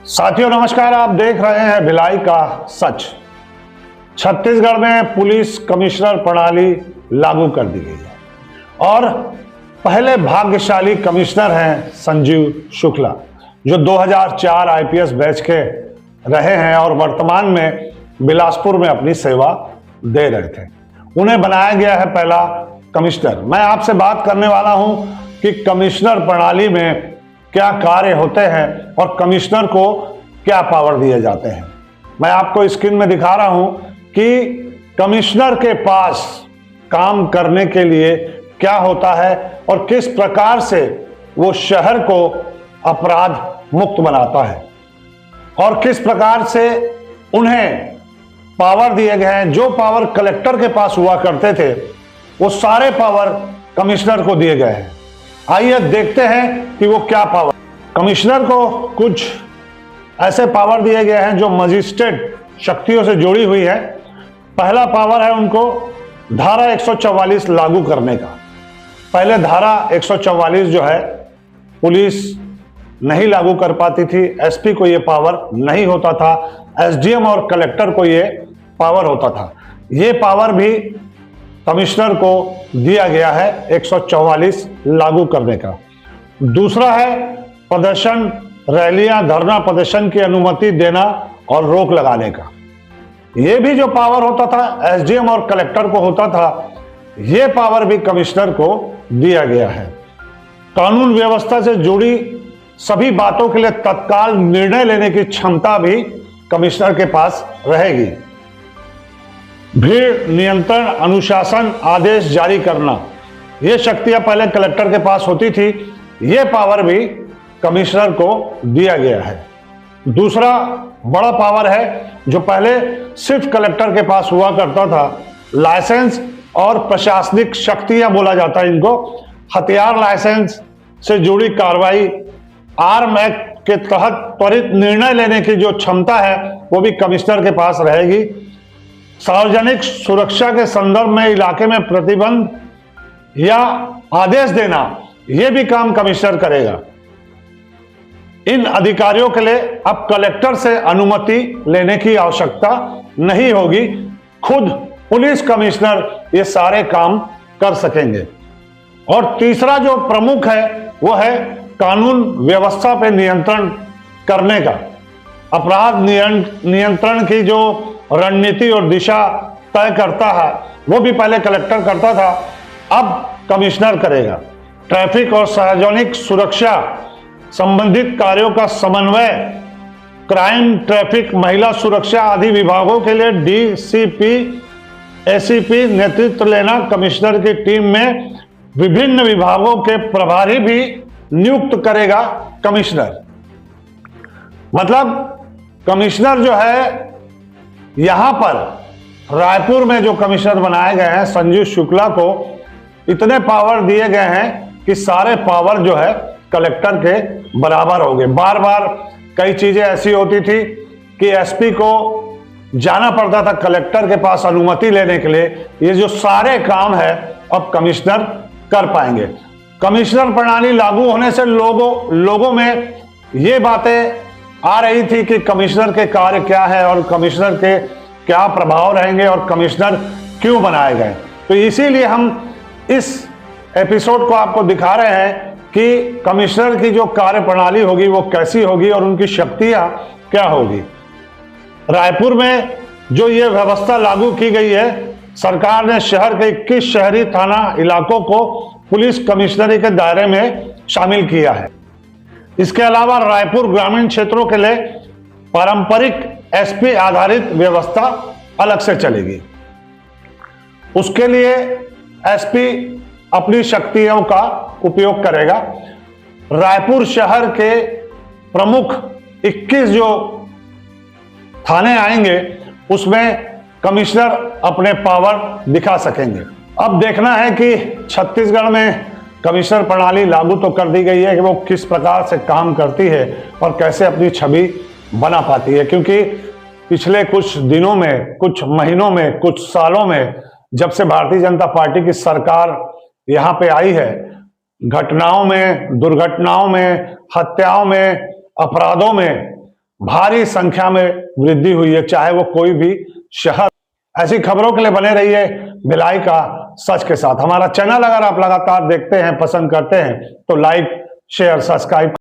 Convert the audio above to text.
साथियों नमस्कार, आप देख रहे हैं भिलाई का सच। छत्तीसगढ़ में पुलिस कमिश्नर प्रणाली लागू कर दी गई है और पहले भाग्यशाली कमिश्नर हैं संजीव शुक्ला, जो 2004 आईपीएस बैच के रहे हैं और वर्तमान में बिलासपुर में अपनी सेवा दे रहे थे। उन्हें बनाया गया है पहला कमिश्नर। मैं आपसे बात करने वाला हूं कि कमिश्नर प्रणाली में क्या कार्य होते हैं और कमिश्नर को क्या पावर दिए जाते हैं। मैं आपको स्क्रीन में दिखा रहा हूं कि कमिश्नर के पास काम करने के लिए क्या होता है और किस प्रकार से वो शहर को अपराध मुक्त बनाता है और किस प्रकार से उन्हें पावर दिए गए हैं। जो पावर कलेक्टर के पास हुआ करते थे वो सारे पावर कमिश्नर को दिए गए हैं। आइए देखते हैं कि वो क्या पावर। कमिश्नर को कुछ ऐसे पावर दिए गए हैं जो मजिस्ट्रेट शक्तियों से जुड़ी हुई है। पहला पावर है उनको धारा 144 लागू करने का। पहले धारा 144 जो है पुलिस नहीं लागू कर पाती थी, एसपी को ये पावर नहीं होता था, एसडीएम और कलेक्टर को ये पावर होता था। ये पावर भी कमिश्नर को दिया गया है 144 लागू करने का। दूसरा है प्रदर्शन, रैलियां, धरना प्रदर्शन की अनुमति देना और रोक लगाने का। यह भी जो पावर होता था एसडीएम और कलेक्टर को होता था, यह पावर भी कमिश्नर को दिया गया है। कानून व्यवस्था से जुड़ी सभी बातों के लिए तत्काल निर्णय लेने की क्षमता भी कमिश्नर के पास रहेगी। भीड़ नियंत्रण, अनुशासन, आदेश जारी करना, ये शक्तियां पहले कलेक्टर के पास होती थी, ये पावर भी कमिश्नर को दिया गया है। दूसरा बड़ा पावर है जो पहले सिर्फ कलेक्टर के पास हुआ करता था, लाइसेंस और प्रशासनिक शक्तियां बोला जाता है इनको। हथियार लाइसेंस से जुड़ी कार्रवाई, आर्म एक्ट के तहत त्वरित निर्णय लेने की जो क्षमता है वो भी कमिश्नर के पास रहेगी। सार्वजनिक सुरक्षा के संदर्भ में इलाके में प्रतिबंध या आदेश देना, यह भी काम कमिश्नर करेगा। इन अधिकारियों के लिए अब कलेक्टर से अनुमति लेने की आवश्यकता नहीं होगी, खुद पुलिस कमिश्नर ये सारे काम कर सकेंगे। और तीसरा जो प्रमुख है वो है कानून व्यवस्था पे नियंत्रण करने का। अपराध नियंत्रण की जो रणनीति और दिशा तय करता है वो भी पहले कलेक्टर करता था, अब कमिश्नर करेगा। ट्रैफिक और सार्वजनिक सुरक्षा संबंधित कार्यों का समन्वय, क्राइम, ट्रैफिक, महिला सुरक्षा आदि विभागों के लिए डीसीपी, एसीपी नेतृत्व लेना। कमिश्नर की टीम में विभिन्न विभागों के प्रभारी भी नियुक्त करेगा कमिश्नर। मतलब कमिश्नर जो है यहां पर रायपुर में जो कमिश्नर बनाए गए हैं संजीव शुक्ला को इतने पावर दिए गए हैं कि सारे पावर जो है कलेक्टर के बराबर हो गए। बार बार कई चीजें ऐसी होती थी कि एसपी को जाना पड़ता था कलेक्टर के पास अनुमति लेने के लिए। ये जो सारे काम है अब कमिश्नर कर पाएंगे। कमिश्नर प्रणाली लागू होने से लोगों में ये बातें आ रही थी कि कमिश्नर के कार्य क्या है और कमिश्नर के क्या प्रभाव रहेंगे और कमिश्नर क्यों बनाए गए। तो इसीलिए हम इस एपिसोड को आपको दिखा रहे हैं कि कमिश्नर की जो कार्य प्रणाली होगी वो कैसी होगी और उनकी शक्तियां क्या होगी। रायपुर में जो ये व्यवस्था लागू की गई है, सरकार ने शहर के 21 शहरी थाना इलाकों को पुलिस कमिश्नरी के दायरे में शामिल किया है। इसके अलावा रायपुर ग्रामीण क्षेत्रों के लिए पारंपरिक एसपी आधारित व्यवस्था अलग से चलेगी। उसके लिए एसपी अपनी शक्तियों का उपयोग करेगा। रायपुर शहर के प्रमुख 21 जो थाने आएंगे उसमें कमिश्नर अपने पावर दिखा सकेंगे। अब देखना है कि छत्तीसगढ़ में कमिश्नर प्रणाली लागू तो कर दी गई है कि वो किस प्रकार से काम करती है और कैसे अपनी छवि बना पाती है। क्योंकि पिछले कुछ दिनों में, कुछ महीनों में, कुछ सालों में जब से भारतीय जनता पार्टी की सरकार यहाँ पे आई है, घटनाओं में, दुर्घटनाओं में, हत्याओं में, अपराधों में भारी संख्या में वृद्धि हुई है, चाहे वो कोई भी शहर। ऐसी खबरों के लिए बने रहिए भिलाई का सच के साथ। हमारा चैनल अगर आप लगातार देखते हैं, पसंद करते हैं, तो लाइक, शेयर, सब्सक्राइब